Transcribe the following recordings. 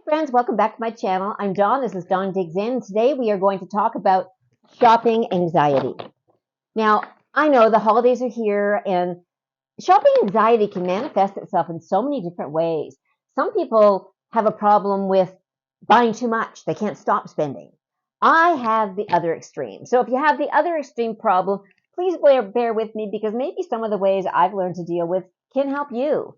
Friends, welcome back to my channel. I'm Dawn. This is Dawn Digs In. Today we are going to talk about shopping anxiety. Now, I know the holidays are here and shopping anxiety can manifest itself in so many different ways. Some people have a problem with buying too much. They can't stop spending. I have the other extreme. So if you have the other extreme problem, please bear with me because maybe some of the ways I've learned to deal with can help you.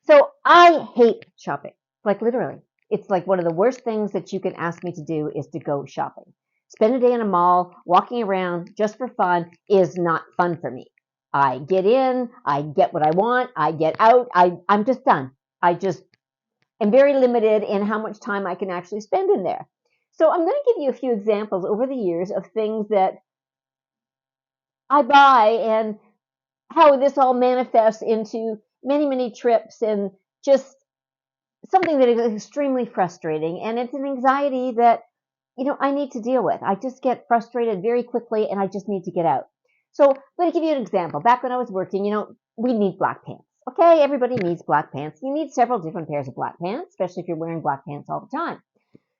So I hate shopping, like literally. It's like one of the worst things that you can ask me to do is to go shopping. Spend a day in a mall, walking around just for fun is not fun for me. I get in, I get what I want, I get out, I'm just done. I just am very limited in how much time I can actually spend in there. So I'm going to give you a few examples over the years of things that I buy and how this all manifests into many, many trips and just something that is extremely frustrating. And it's an anxiety that, I need to deal with. I just get frustrated very quickly and I just need to get out. So I'm going to give you an example. Back when I was working, we need black pants. Okay, everybody needs black pants. You need several different pairs of black pants, especially if you're wearing black pants all the time.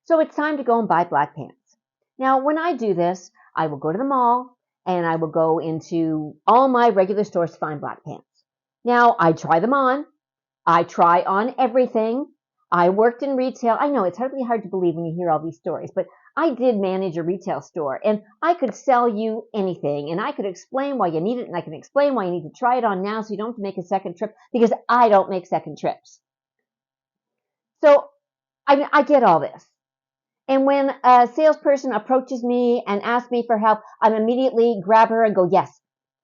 So it's time to go and buy black pants. Now, when I do this, I will go to the mall and I will go into all my regular stores to find black pants. Now, I try them on. I try on everything. I worked in retail. I know it's hardly hard to believe when you hear all these stories, but I did manage a retail store and I could sell you anything and I could explain why you need it and I can explain why you need to try it on now so you don't have to make a second trip because I don't make second trips. So I get all this. And when a salesperson approaches me and asks me for help, I immediately grab her and go, yes,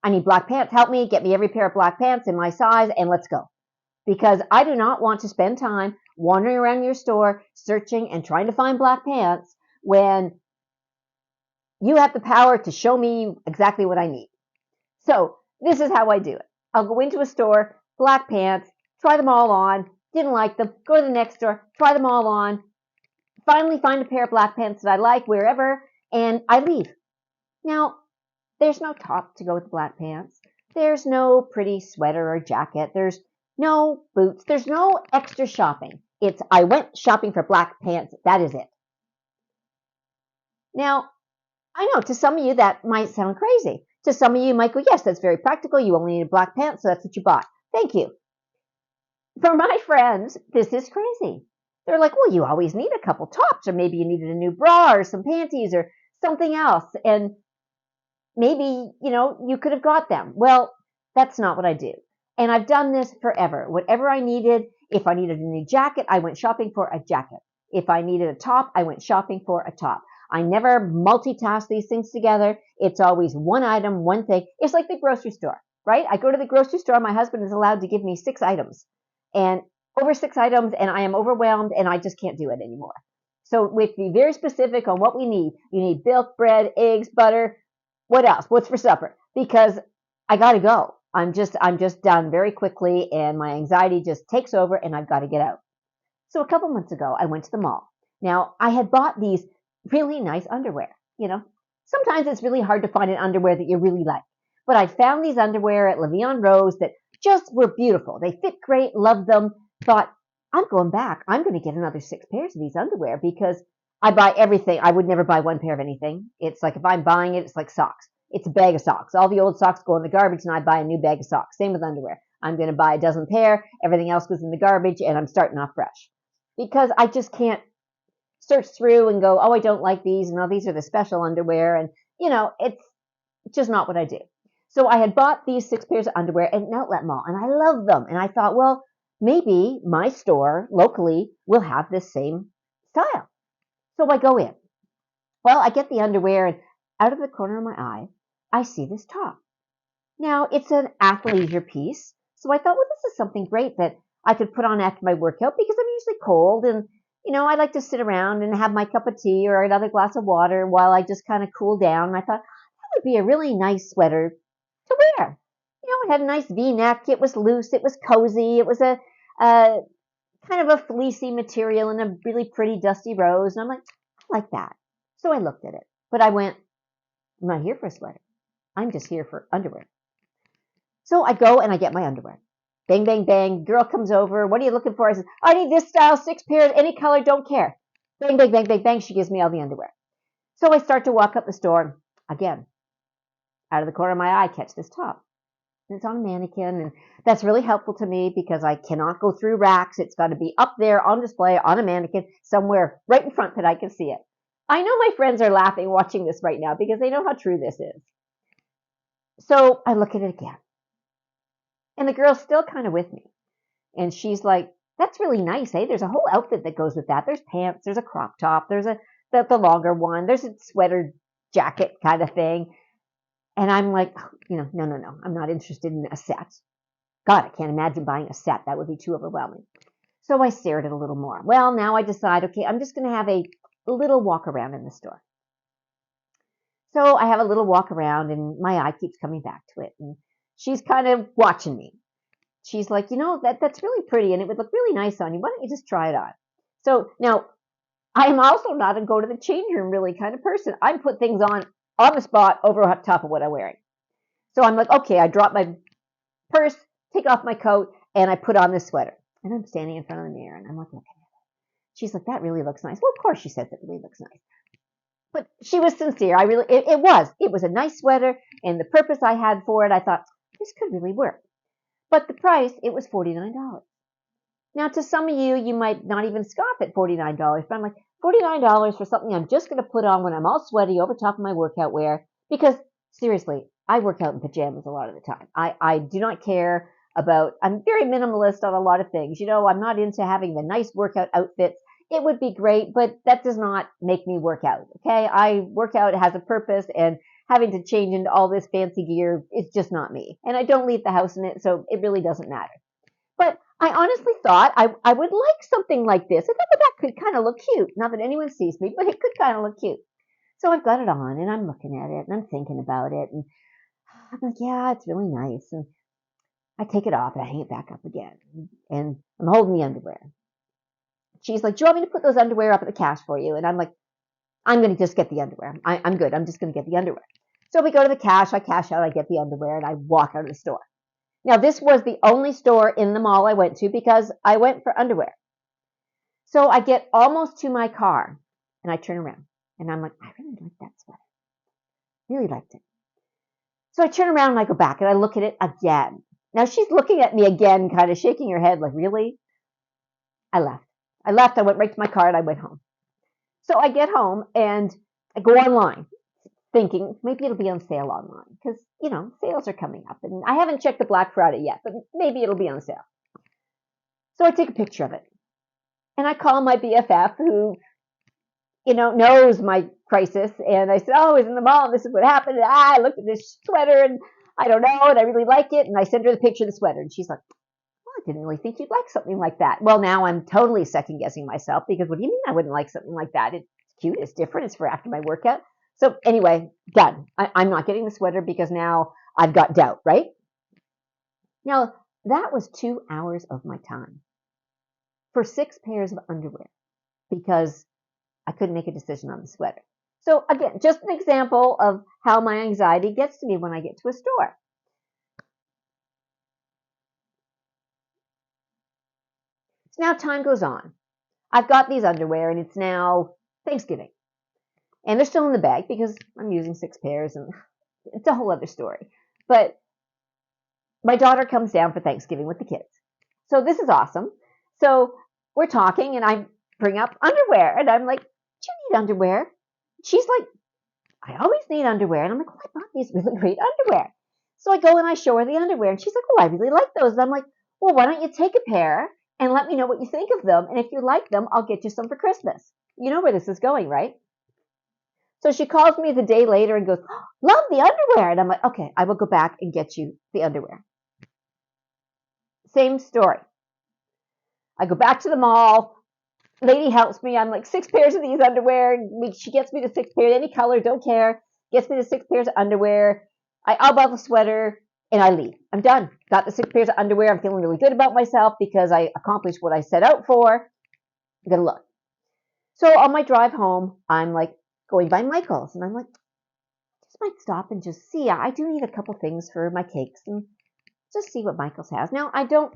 I need black pants. Help me, get me every pair of black pants in my size and let's go. Because I do not want to spend time wandering around your store searching and trying to find black pants when you have the power to show me exactly what I need. So this is how I do it. I'll go into a store, black pants, try them all on, didn't like them, go to the next store, try them all on, finally find a pair of black pants that I like wherever, and I leave. Now, there's no top to go with the black pants. There's no pretty sweater or jacket. There's no boots. There's no extra shopping. It's I went shopping for black pants. That is it. Now, I know to some of you that might sound crazy. To some of you, you might go, yes, that's very practical. You only need black pants, so that's what you bought. Thank you. For my friends, this is crazy. They're like, well, you always need a couple tops, or maybe you needed a new bra or some panties or something else. And maybe, you could have got them. Well, that's not what I do. And I've done this forever. Whatever I needed, if I needed a new jacket, I went shopping for a jacket. If I needed a top, I went shopping for a top. I never multitask these things together. It's always one item, one thing. It's like the grocery store, right? I go to the grocery store. My husband is allowed to give me 6 items and over 6 items, and I am overwhelmed and I just can't do it anymore. So we have to be very specific on what we need. You need milk, bread, eggs, butter. What else? What's for supper? Because I got to go. I'm just done very quickly and my anxiety just takes over and I've got to get out. So a couple months ago, I went to the mall. Now, I had bought these really nice underwear, Sometimes it's really hard to find an underwear that you really like. But I found these underwear at Levian Rose that just were beautiful. They fit great, loved them. Thought, I'm going back. I'm going to get another 6 pairs of these underwear because I buy everything. I would never buy one pair of anything. It's like if I'm buying it, it's like socks. It's a bag of socks. All the old socks go in the garbage and I buy a new bag of socks. Same with underwear. I'm going to buy a dozen pair. Everything else goes in the garbage and I'm starting off fresh. Because I just can't search through and go, oh, I don't like these. And these are the special underwear. And, it's just not what I do. So I had bought these 6 pairs of underwear at an outlet mall and I love them. And I thought, well, maybe my store locally will have this same style. So I go in. Well, I get the underwear and out of the corner of my eye, I see this top. Now, it's an athleisure piece. So I thought, well, this is something great that I could put on after my workout because I'm usually cold and, I like to sit around and have my cup of tea or another glass of water while I just kind of cool down. And I thought that would be a really nice sweater to wear. It had a nice V-neck. It was loose. It was cozy. It was a kind of a fleecy material in a really pretty dusty rose. And I'm like, I like that. So I looked at it. But I went, I'm not here for a sweater. I'm just here for underwear. So I go and I get my underwear. Bang, bang, bang. Girl comes over. What are you looking for? I said, I need this style, 6 pairs, any color, don't care. Bang, bang, bang, bang, bang. She gives me all the underwear. So I start to walk up the store. Again, out of the corner of my eye, catch this top. And it's on a mannequin, and that's really helpful to me because I cannot go through racks. It's got to be up there on display on a mannequin somewhere right in front that I can see it. I know my friends are laughing watching this right now because they know how true this is. So I look at it again. And the girl's still kind of with me. And she's like, that's really nice, eh? There's a whole outfit that goes with that. There's pants, there's a crop top, there's the longer one, there's a sweater jacket kind of thing. And I'm like, no. I'm not interested in a set. God, I can't imagine buying a set. That would be too overwhelming. So I stare at it a little more. Well, now I decide, okay, I'm just going to have a little walk around in the store. So I have a little walk around, and my eye keeps coming back to it. And she's kind of watching me. She's like, that's really pretty, and it would look really nice on you. Why don't you just try it on? So now, I'm also not a go to the change room really kind of person. I put things on the spot over top of what I'm wearing. So I'm like, okay, I drop my purse, take off my coat, and I put on this sweater. And I'm standing in front of the mirror, and I'm like, looking at it. She's like, that really looks nice. Well, of course she says it really looks nice. But she was sincere. It was a nice sweater, and the purpose I had for it, I thought, this could really work. But the price, it was $49. Now, to some of you, you might not even scoff at $49, but I'm like, $49 for something I'm just going to put on when I'm all sweaty over top of my workout wear, because seriously, I work out in pajamas a lot of the time. I do not care about, I'm very minimalist on a lot of things. I'm not into having the nice workout outfits. It would be great, but that does not make me work out, okay? I work out, it has a purpose, and having to change into all this fancy gear is just not me. And I don't leave the house in it, so it really doesn't matter. But I honestly thought I would like something like this. I thought that could kind of look cute. Not that anyone sees me, but it could kind of look cute. So I've got it on, and I'm looking at it, and I'm thinking about it, and I'm like, yeah, it's really nice. And I take it off, and I hang it back up again, and I'm holding the underwear. She's like, do you want me to put those underwear up at the cash for you? And I'm like, I'm going to just get the underwear. I'm good. I'm just going to get the underwear. So we go to the cash. I cash out. I get the underwear, and I walk out of the store. Now, this was the only store in the mall I went to because I went for underwear. So I get almost to my car, and I turn around, and I'm like, I really like that sweater. Really liked it. So I turn around, and I go back, and I look at it again. Now, she's looking at me again, kind of shaking her head like, really? I left. I went right to my car, and I went home. So I get home, and I go online, thinking maybe it'll be on sale online because, sales are coming up. And I haven't checked the Black Friday yet, but maybe it'll be on sale. So I take a picture of it. And I call my BFF who, knows my crisis. And I said, oh, I was in the mall, and this is what happened. And I looked at this sweater, and I don't know, and I really like it. And I sent her the picture of the sweater. And she's like, well, I didn't really think you'd like something like that. Well, now I'm totally second-guessing myself because what do you mean I wouldn't like something like that? It's cute. It's different. It's for after my workout. So anyway, done. I'm not getting the sweater because now I've got doubt, right? Now, that was 2 hours of my time for 6 pairs of underwear because I couldn't make a decision on the sweater. So again, just an example of how my anxiety gets to me when I get to a store. So now time goes on. I've got these underwear, and it's now Thanksgiving. And they're still in the bag because I'm using 6 pairs, and it's a whole other story. But my daughter comes down for Thanksgiving with the kids. So this is awesome. So we're talking, and I bring up underwear, and I'm like, do you need underwear? She's like, I always need underwear. And I'm like, well, I bought these really great underwear. So I go and I show her the underwear, and she's like, oh, I really like those. And I'm like, well, why don't you take a pair and let me know what you think of them? And if you like them, I'll get you some for Christmas. You know where this is going, right? So she calls me the day later and goes, oh, love the underwear. And I'm like, okay, I will go back and get you the underwear. Same story. I go back to the mall. Lady helps me. I'm like, 6 pairs of these underwear. She gets me the 6 pairs, any color, don't care. Gets me the 6 pairs of underwear. I eyeball the sweater, and I leave. I'm done. Got the 6 pairs of underwear. I'm feeling really good about myself because I accomplished what I set out for. Good luck. So on my drive home, I'm like going by Michael's, and I'm like, just might stop and just see. I do need a couple things for my cakes, and just see what Michael's has. Now, I don't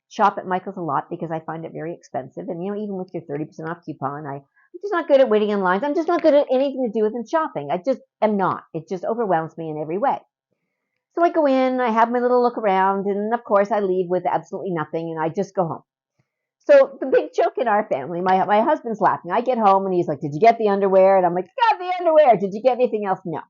shop at Michael's a lot because I find it very expensive. And, even with your 30% off coupon, I'm just not good at waiting in lines. I'm just not good at anything to do with shopping. I just am not. It just overwhelms me in every way. So I go in, I have my little look around, and of course I leave with absolutely nothing, and I just go home. So the big joke in our family, my husband's laughing. I get home, and he's like, did you get the underwear? And I'm like, got the underwear. Did you get anything else? No.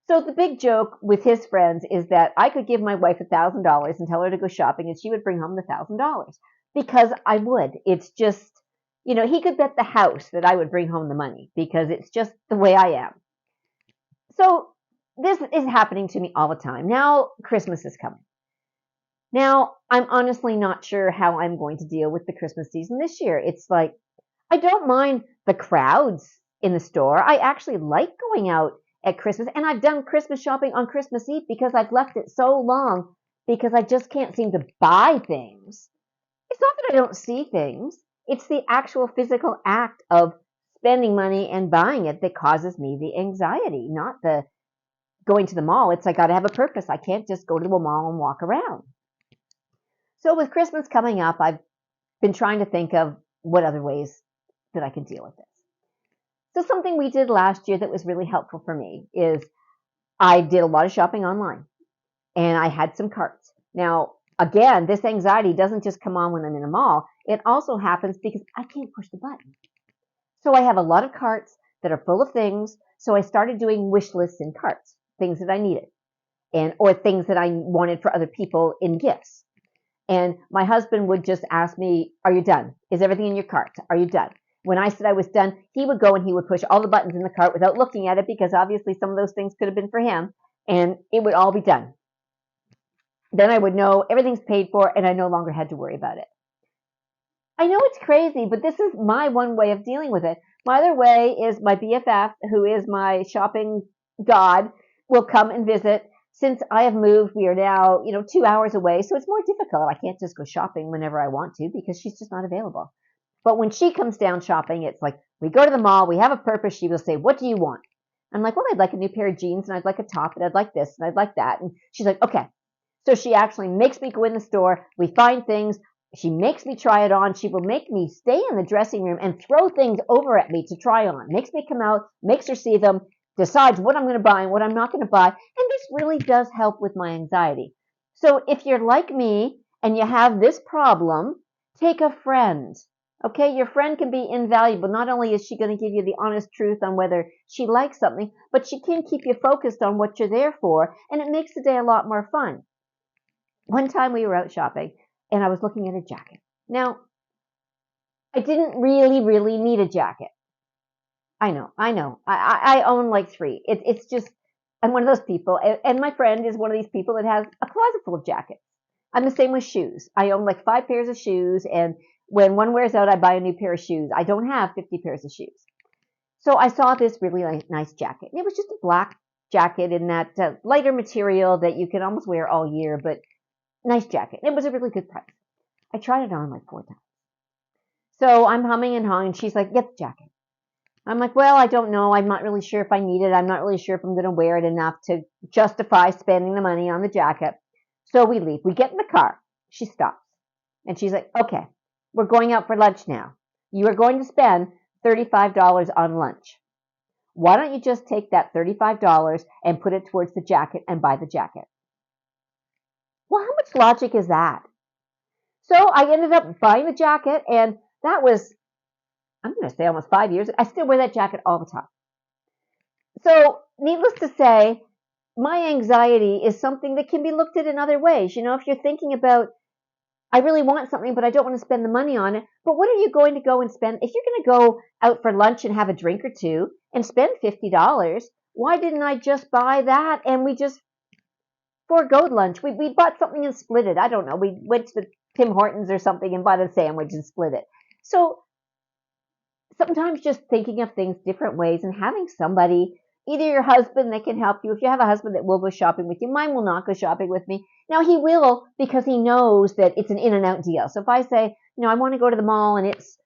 So the big joke with his friends is that I could give my wife $1,000 and tell her to go shopping, and she would bring home the $1,000 because I would. It's just, he could bet the house that I would bring home the money because it's just the way I am. So this is happening to me all the time. Now Christmas is coming. Now, I'm honestly not sure how I'm going to deal with the Christmas season this year. It's like, I don't mind the crowds in the store. I actually like going out at Christmas, and I've done Christmas shopping on Christmas Eve because I've left it so long because I just can't seem to buy things. It's not that I don't see things. It's the actual physical act of spending money and buying it that causes me the anxiety, not the going to the mall. It's I got to have a purpose. I can't just go to the mall and walk around. So with Christmas coming up, I've been trying to think of what other ways that I can deal with this. So something we did last year that was really helpful for me is I did a lot of shopping online, and I had some carts. Now, again, this anxiety doesn't just come on when I'm in a mall. It also happens because I can't push the button. So I have a lot of carts that are full of things. So I started doing wish lists in carts, things that I needed, or things that I wanted for other people in gifts. And my husband would just ask me, are you done? Is everything in your cart? Are you done? When I said I was done, he would go and he would push all the buttons in the cart without looking at it because obviously some of those things could have been for him, and it would all be done. Then I would know everything's paid for and I no longer had to worry about it. I know it's crazy, but this is my one way of dealing with it. My other way is my BFF, who is my shopping god, will come and visit. Since I have moved, we are now, 2 hours away, so it's more difficult. I can't just go shopping whenever I want to because she's just not available. But when she comes down shopping, it's like we go to the mall, we have a purpose. She will say, what do you want? I'm like, well, I'd like a new pair of jeans, and I'd like a top, and I'd like this, and I'd like that. And she's like, okay. So she actually makes me go in the store. We find things. She makes me try it on. She will make me stay in the dressing room and throw things over at me to try on. Makes me come out, makes her see them, decides what I'm going to buy and what I'm not going to buy. And this really does help with my anxiety. So if you're like me and you have this problem, take a friend. Okay, your friend can be invaluable. Not only is she going to give you the honest truth on whether she likes something, but she can keep you focused on what you're there for, and it makes the day a lot more fun. One time we were out shopping, and I was looking at a jacket. Now, I didn't really need a jacket. I know. I own like 3. It's just, I'm one of those people, and my friend is one of these people that has a closet full of jackets. I'm the same with shoes. I own like 5 pairs of shoes, and when one wears out, I buy a new pair of shoes. I don't have 50 pairs of shoes. So I saw this really nice jacket. And it was just a black jacket in that lighter material that you can almost wear all year, but nice jacket. It was a really good price. I tried it on like 4 times. So I'm humming and hawing, and she's like, get the jacket. I'm like, well, I don't know. I'm not really sure if I need it. I'm not really sure if I'm going to wear it enough to justify spending the money on the jacket. So we leave. We get in the car. She stops. And she's like, okay, we're going out for lunch now. You are going to spend $35 on lunch. Why don't you just take that $35 and put it towards the jacket and buy the jacket? Well, how much logic is that? So I ended up buying the jacket, and that was, I'm going to say almost 5 years. I still wear that jacket all the time. So needless to say, my anxiety is something that can be looked at in other ways. If you're thinking about, I really want something, but I don't want to spend the money on it. But what are you going to go and spend? If you're going to go out for lunch and have a drink or two and spend $50, why didn't I just buy that and we just forego lunch? We bought something and split it. I don't know. We went to the Tim Hortons or something and bought a sandwich and split it. So sometimes just thinking of things different ways and having somebody, either your husband that can help you. If you have a husband that will go shopping with you, mine will not go shopping with me. Now he will because he knows that it's an in and out deal. So if I say, I want to go to the mall and it's,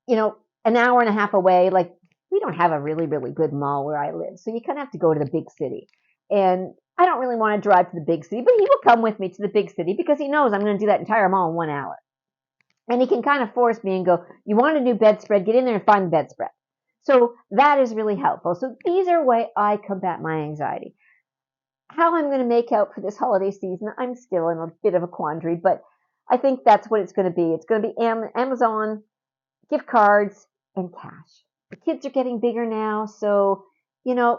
an hour and a half away, like we don't have a really good mall where I live. So you kind of have to go to the big city. And I don't really want to drive to the big city, but he will come with me to the big city because he knows I'm going to do that entire mall in 1 hour. And he can kind of force me and go, you want a new bedspread, get in there and find the bedspread. So that is really helpful. So these are ways I combat my anxiety. How I'm going to make out for this holiday season, I'm still in a bit of a quandary, but I think that's what it's going to be. It's going to be Amazon, gift cards, and cash. The kids are getting bigger now, so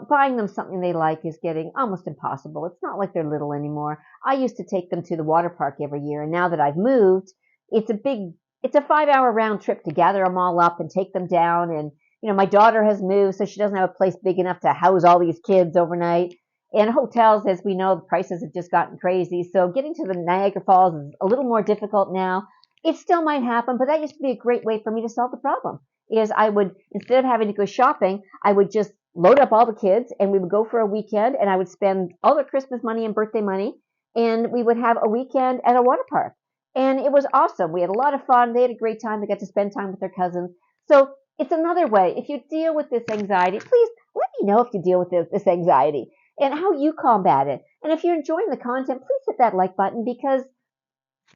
buying them something they like is getting almost impossible. It's not like they're little anymore. I used to take them to the water park every year, and now that I've moved, it's a 5-hour round trip to gather them all up and take them down. And my daughter has moved, so she doesn't have a place big enough to house all these kids overnight. And hotels, as we know, the prices have just gotten crazy. So getting to the Niagara Falls is a little more difficult now. It still might happen, but that used to be a great way for me to solve the problem. Is I would, instead of having to go shopping, I would just load up all the kids and we would go for a weekend, and I would spend all their Christmas money and birthday money, and we would have a weekend at a water park. And it was awesome. We had a lot of fun. They had a great time. They got to spend time with their cousins. So it's another way. If you deal with this anxiety, please let me know if you deal with this anxiety and how you combat it. And if you're enjoying the content, please hit that like button because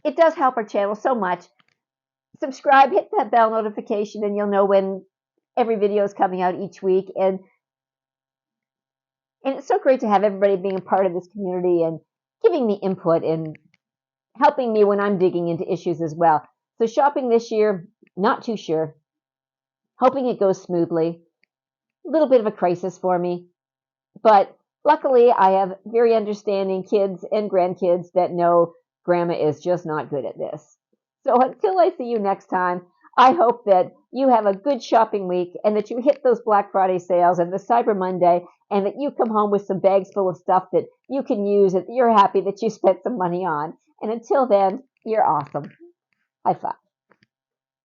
it does help our channel so much. Subscribe, hit that bell notification, and you'll know when every video is coming out each week. And it's so great to have everybody being a part of this community and giving me input and helping me when I'm digging into issues as well. So shopping this year, not too sure. Hoping it goes smoothly. A little bit of a crisis for me. But luckily, I have very understanding kids and grandkids that know Grandma is just not good at this. So until I see you next time, I hope that you have a good shopping week and that you hit those Black Friday sales and the Cyber Monday, and that you come home with some bags full of stuff that you can use and you're happy that you spent some money on. And until then, you're awesome. High five.